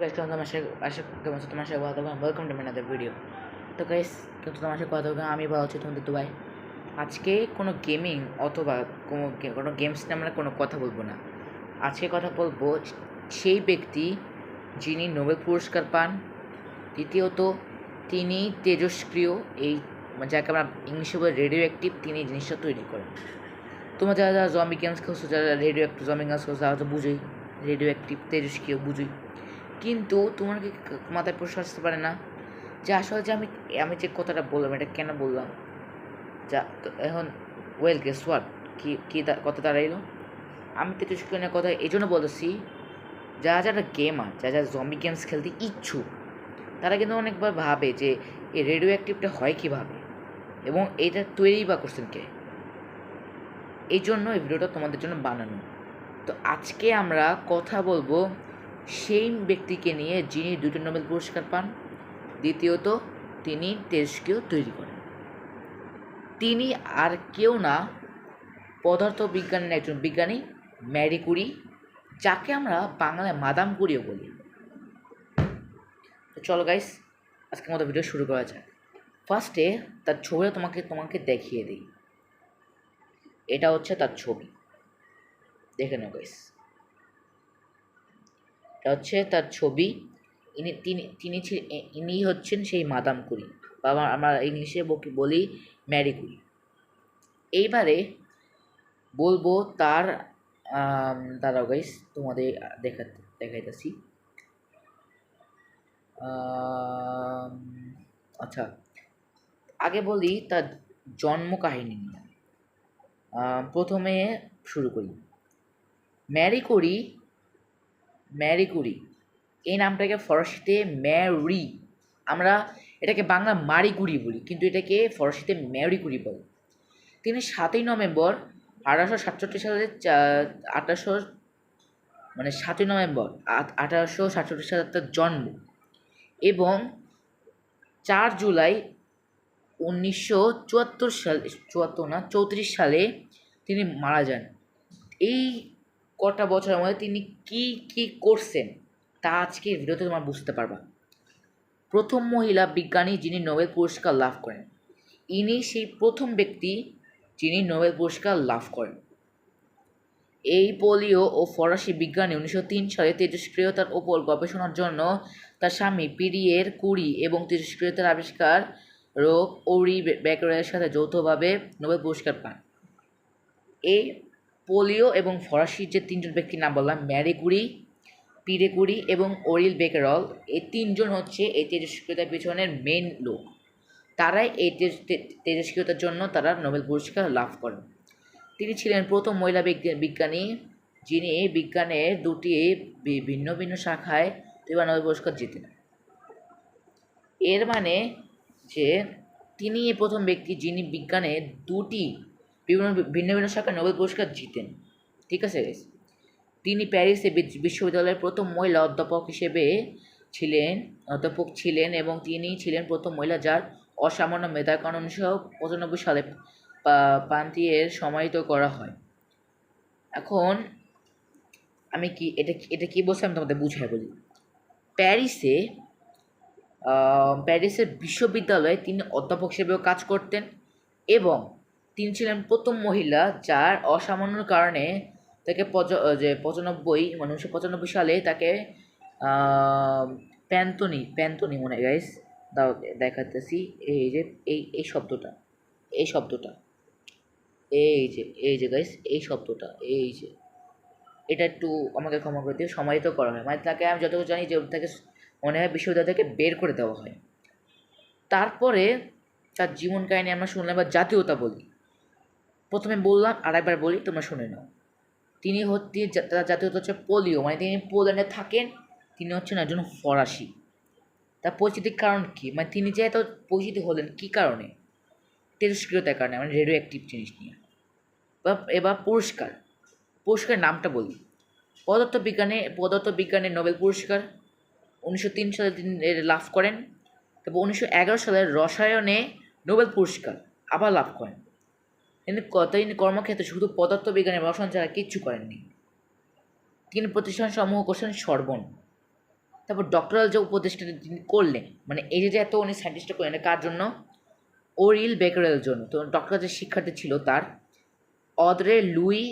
guys, কেমন আছো? তোমার সাথে কথা বলবো। Welcome to my another video. তো গাইস, কিন্তু তোমার সাথে কথা বলবো আমি বলা হচ্ছে তোমাদের দুবাই। আজকে কোনো গেমিং অথবা কোনো গেমস নিয়ে আমরা কোনো কথা বলবো না। আজকে কথা বলবো সেই ব্যক্তি যিনি নোবেল পুরস্কার পান। দ্বিতীয়ত, তিনি তেজস্ক্রিয়, যাকে আমরা ইংলিশে বলে রেডিও অ্যাক্টিভ, তিনি এই জিনিসটা তৈরি করেন। তোমরা যারা যারা জম্বি গেমস খেলছো, যারা রেডিও অ্যাক্টিভ জম্বি গেমস খেলছো, তারা তো বুঝোই রেডিও অ্যাক্টিভ তেজস্ক্রিয় বুঝোই। কিন্তু তোমার কি মাথায় প্রশ্ন আসতে পারে না যে আসলে যে আমি আমি যে কথাটা বললাম এটা কেন বললাম? যা তো এখন ওয়েল গেস হোয়াট, কথা দাঁড়াইলো। আমি তেজস্ক্রিয়নের কথা এই জন্য বলতেছি, যারা যারা গেমার, যারা যারা জম্বি গেমস খেলতে ইচ্ছুক, তারা কিন্তু অনেকবার ভাবে যে এই রেডিও অ্যাক্টিভটা হয় কীভাবে এবং এইটা তৈরি বা করছেন কে। এই জন্য এই ভিডিওটা তোমাদের জন্য বানানো। তো আজকে আমরা কথা বলবো সেই ব্যক্তিকে নিয়ে যিনি দুটো নোবেল পুরস্কার পান। দ্বিতীয়ত, তিনি তেজস্ক্রিয় তৈরি করেন। তিনি আর কেউ না, পদার্থবিজ্ঞানের একজন বিজ্ঞানী ম্যারি কুরি, যাকে আমরা বাংলায় মাদাম কুরিও বলি। তো চলো গাইস, আজকের মতো ভিডিও শুরু করা যাক। ফার্স্টে তার ছবিটা তোমাকে দেখিয়ে দিই। এটা হচ্ছে তার ছবি, দেখে নাও গাইস। এটা হচ্ছে তার ছবি। ইনি হচ্ছেন সেই মাদাম কুরি, বা আমরা ইংলিশে বলি ম্যারি কুরি। এইবারে বলবো তার দাঁড়াও গাইস, তোমাদের দেখাইতেছি। আচ্ছা, আগে বলি তার জন্ম কাহিনী নিয়ে। প্রথমে শুরু করি। ম্যারি কুরি এই নামটাকে ফরাসিতে ম্যারি, আমরা এটাকে বাংলা মারি কুরি বলি, কিন্তু এটাকে ফরাসিতে ম্যারি কুরি বলে। তিনি 7ই নভেম্বর 1867 সালে 7ই নভেম্বর 1867 সালে তার জন্ম, এবং 4 জুলাই 1934 সালে তিনি মারা যান। এই কটা বছরের মধ্যে তিনি কি কি করছেন তা আজকে ভিডিওতে তোমরা বুঝতে পারবা। প্রথম মহিলা বিজ্ঞানী যিনি নোবেল পুরস্কার লাভ করেন, ইনি সেই প্রথম ব্যক্তি যিনি নোবেল পুরস্কার লাভ করেন। এই পোলিও ও ফরাসি বিজ্ঞানী 1903 সালে তেজস্ক্রিয়তার ওপর গবেষণার জন্য তার স্বামী পিরিয়ের কুরি এবং তেজস্ক্রিয়তার আবিষ্কার রোগ ওরি বেকারের সাথে যৌথভাবে নোবেল পুরস্কার পান। এই পোলিও এবং ফরাসি যে তিনজন ব্যক্তির নাম বললাম, ম্যারি কুরি, পিরে কুরি এবং ওরিল বেকারল, এই তিনজন হচ্ছে এই তেজস্ক্রিয়তার পিছনের মেন লোক। তারাই এই তেজস্ক্রিয়তার জন্য তারা নোবেল পুরস্কার লাভ করেন। তিনি ছিলেন প্রথম মহিলা বিজ্ঞানী যিনি বিজ্ঞানের দুটি ভিন্ন ভিন্ন শাখায় নোবেল পুরস্কার জিতেন। এর মানে যে তিনি প্রথম ব্যক্তি যিনি বিজ্ঞানে দুটি ভিন্ন ভিন্ন শাখায় নোবেল পুরস্কার জিতেন। ঠিক আছে, তিনি প্যারিসে বিশ্ববিদ্যালয়ের প্রথম মহিলা অধ্যাপক ছিলেন এবং তিনি ছিলেন প্রথম মহিলা যার অসামান্য মেধার কারণে 1995 সালে পান্তিয়ের সমাহিত করা হয়। এখন আমি এটা কি বলছি আমি তোমাদের বুঝাই বলি। প্যারিসের বিশ্ববিদ্যালয়ে তিনি অধ্যাপক হিসেবেও কাজ করতেন এবং তিনি ছিলেন প্রথম মহিলা যার অসামান্য কারণে তাকে 1995 সালে তাকে প্যান্তনি মনে গাইস দাও দেখাতেছি। এই যে এই শব্দটা এই যে গাইস এই শব্দটা, এই যে এটা একটু আমাকে ক্ষমা করে দিয়ে সমাহিত করা হয়, মানে তাকে আমি যতটুকু জানি যে তাকে মনে হয় বিশ্ববিদ্যালয় থেকে বের করে দেওয়া হয়। তারপরে তার জীবন কাহিনী আমরা শুনলাম, বা জাতীয়তা বলি। প্রথমে বললাম, আর একবার বলি, তোমরা শুনে নাও। তার জাতীয়তা হচ্ছে পোলিও, মানে তিনি পোল্যান্ডে থাকেন। তিনি হচ্ছেন একজন ফরাসি। তার পরিচিতির কারণ কি, মানে তিনি যে এত পরিচিতি হলেন কী কারণে? তেজস্ক্রিয়তার কারণে, মানে রেডিও অ্যাক্টিভ জিনিস নিয়ে। এবার পুরস্কারের নামটা বলি। পদার্থবিজ্ঞানে নোবেল পুরস্কার 1903 সালে তিনি লাভ করেন। তারপর 1911 সালে রসায়নে নোবেল পুরস্কার আবার লাভ করেন। তিনি কর্মক্ষেত্রে শুধু পদার্থবিজ্ঞানে রসায়ন ছাড়া কিচ্ছু করেননি। তিনি প্রতিষ্ঠানসমূহ করছেন সরবন। তারপর ডক্টরাল যে উপদেষ্টাটা তিনি করলেন, মানে এই যে এত উনি সায়েন্টিস্টটা করলেন, কার জন্য? ওরিল বেকারেলের জন্য। তো ডক্টরাল যে শিক্ষার্থী ছিল তার অদ্রে লুই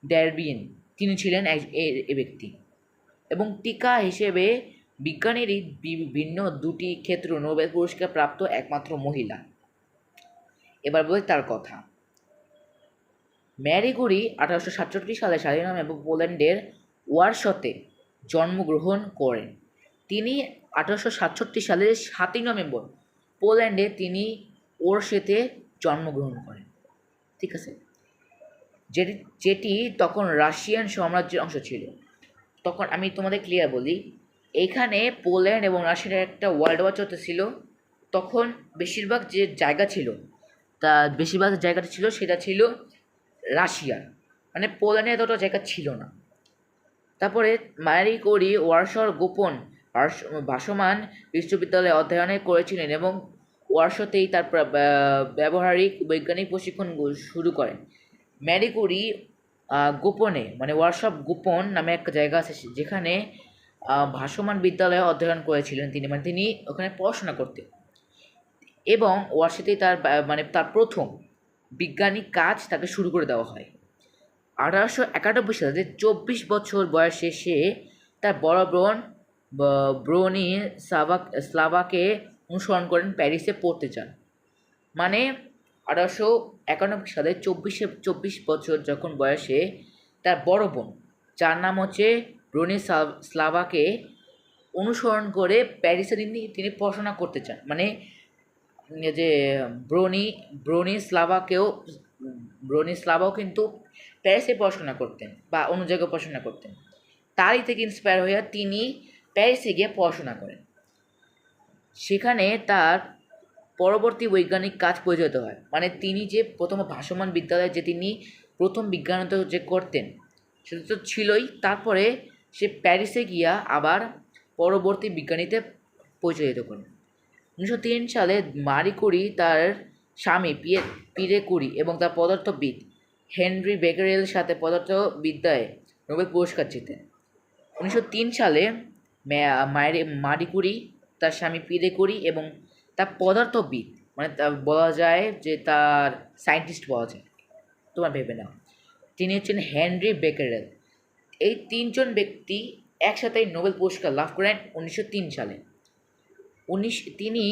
ড্যারবিন, তিনি ছিলেন এ ব্যক্তি। এবং টিকা হিসেবে বিজ্ঞানেরই ভিন্ন দুটি ক্ষেত্র নোবেল পুরস্কার প্রাপ্ত একমাত্র মহিলা। এবার বলি তার কথা। ম্যারি কুরি 1867 সালে স্বাধীনতা এবং পোল্যান্ডের ওয়ারশতে জন্মগ্রহণ করেন। তিনি 1867 সালের 7ই নভেম্বর পোল্যান্ডে তিনি ওরশেতে জন্মগ্রহণ করেন। ঠিক আছে, যেটি তখন রাশিয়ান সাম্রাজ্যের অংশ ছিল। তখন আমি তোমাদের ক্লিয়ার বলি, এইখানে পোল্যান্ড এবং রাশিয়ার একটা ওয়ার্ল্ড ওয়ার চলতেছিল। তখন বেশিরভাগ যে জায়গা ছিল, তা বেশিরভাগ জায়গাটা ছিল সেটা ছিল রাশিয়ার, মানে পোল্যান্ডে এতটা জায়গা ছিল না। তারপরে ম্যারি কুরি ওয়ারশর গোপন ভাসমান বিশ্ববিদ্যালয়ে অধ্যয়ন করেছিলেন এবং ওয়ারশতেই তার ব্যবহারিক বৈজ্ঞানিক প্রশিক্ষণ শুরু করেন। ম্যারি কুরি গোপনে, মানে ওয়ারশপ গোপন নামে একটা জায়গা আছে যেখানে ভাসমান বিদ্যালয়ে অধ্যয়ন করেছিলেন তিনি, মানে তিনি ওখানে পড়াশোনা করতেন। এবং ওয়ারশতেই তার প্রথম বিজ্ঞানিক কাজ তাকে শুরু করে দেওয়া হয়। 1891 সালে 24 বছর বয়সে সে তার বড় বোন ব্রোনি স্লাভাকে অনুসরণ করেন, প্যারিসে পড়তে চান। মানে 1891 সালে 24 বছর যখন বয়সে তার বড় বোন, যার নাম হচ্ছে ব্রোনি স্লাভাকে অনুসরণ করে প্যারিসে তিনি পড়াশোনা করতে চান। মানে যে ব্রোনি স্লাভাও কিন্তু প্যারিসে পড়াশোনা করতেন বা অন্য জায়গায় পড়াশোনা করতেন। তারই থেকে ইন্সপায়ার হয়ে তিনি প্যারিসে গিয়ে পড়াশোনা করেন। সেখানে তার পরবর্তী বৈজ্ঞানিক কাজ পরিচালিত হয়। মানে তিনি যে প্রথম ভাসমান বিদ্যালয়ে যে তিনি প্রথম বিজ্ঞানত যে করতেন সেটা তো ছিলই, তারপরে সে প্যারিসে গিয়া আবার পরবর্তী বিজ্ঞানীতে পরিচালিত করেন। 1903 সালে মারি কুরি তার স্বামী পিরে কুরি এবং তার পদার্থবিদ হেনরি বেকারেলের সাথে পদার্থবিদ্যায় নোবেল পুরস্কার জেতেন। 1903 সালে মারি কুরি, তার স্বামী পিরে কুরি এবং তার পদার্থবিদ, মানে বলা যায় যে তার সায়েন্টিস্ট বলা যায়, তোমার ভেবে নাও, তিনি হচ্ছেন হেনরি বেকারেল। এই তিনজন ব্যক্তি একসাথে নোবেল পুরস্কার লাভ করেন 1903 সালে। তিনি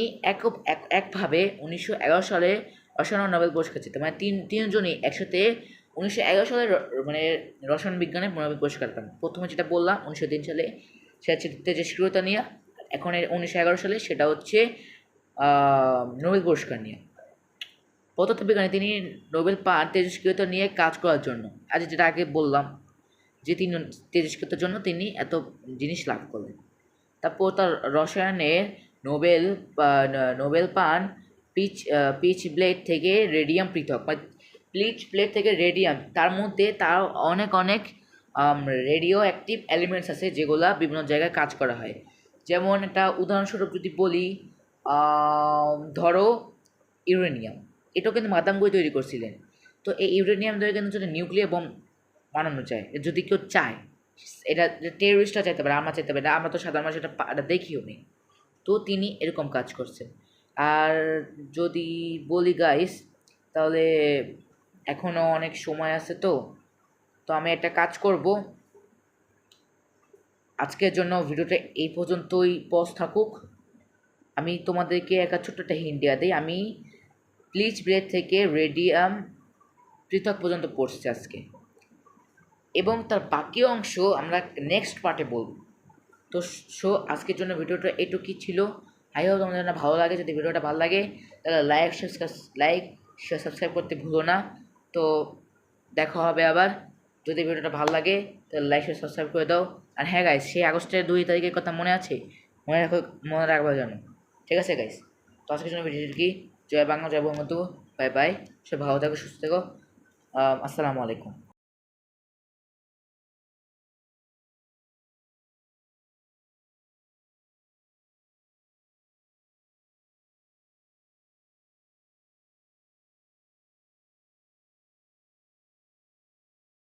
একভাবে 1911 সালে রসায়ন নোবেল পুরস্কার জিতে, মানে তিনজনই একসাথে 1911 সালে মানে রসায়ন বিজ্ঞানে নোবেল পুরস্কার পান। প্রথমে যেটা বললাম 1903 সালে সেটা হচ্ছে তেজস্ক্রিয়তা নিয়ে, এখন 1911 সালে সেটা হচ্ছে নোবেল পুরস্কার নিয়ে। পদার্থবিজ্ঞানে তিনি নোবেল পান তেজস্ক্রিয়তা নিয়ে কাজ করার জন্য। আজ যেটা আগে বললাম যে তিনি তেজস্ক্রিয়তার জন্য তিনি এত জিনিস লাভ করলেন। তারপর তার রসায়নের নোবেল পান পিচ ব্লেড থেকে রেডিয়াম পৃথক, মানে পিচ ব্লেড থেকে রেডিয়াম, তার মধ্যে তার অনেক রেডিও অ্যাক্টিভ এলিমেন্টস আছে যেগুলা বিভিন্ন জায়গায় কাজ করা হয়। যেমন একটা উদাহরণস্বরূপ যদি বলি, ধরো ইউরেনিয়াম, এটাও কিন্তু মাদাম গুই তৈরি করছিলেন। তো এই ইউরেনিয়াম ধরে কিন্তু যদি নিউক্লিয়ার বোম বানানো যায়, যদি কেউ চায়, এটা টেররিস্টরা চাইতে পারে, আমরা চাইতে পারি না, আমরা তো সাধারণ মানুষ এটা দেখিও নি। তো তিনি এরকম কাজ করছেন। আর যদি বলি গাইস, তাহলে এখনও অনেক সময় আছে, তো আমি একটা কাজ করব, আজকের জন্য ভিডিওটা এই পর্যন্তই পজ থাকুক। আমি তোমাদেরকে একটা ছোট্ট একটা হিন্ট দেওয়া দিই, আমি প্লিচ ব্লেড থেকে রেডিয়াম পৃথক পর্যন্ত পড়ছি আজকে, এবং তার বাকি অংশ আমরা নেক্সট পার্টে বলব। তো আজকের জন্য ভিডিওটা এটুকুই ছিল। আই হোপ তোমাদের জন্য ভালো লাগে। যদি ভিডিওটা ভালো লাগে তাহলে লাইক শেয়ার সাবস্ক্রাইব করতে ভুলো না। তো দেখা হবে আবার। যদি ভিডিওটা ভালো লাগে তাহলে লাইক শেয়ার সাবস্ক্রাইব করে দাও। আর হ্যাঁ গাইস, সেই আগস্টের 2 তারিখের কথা মনে আছে? মনে রাখবার জন্য, ঠিক আছে গাইস? তো আজকের জন্য ভিডিওটি কি, জয় বাংলা, জয় বঙ্গবন্ধু, বাই বাই। সব ভালো থাকো, সুস্থ থেকো, আসসালামু আলাইকুম।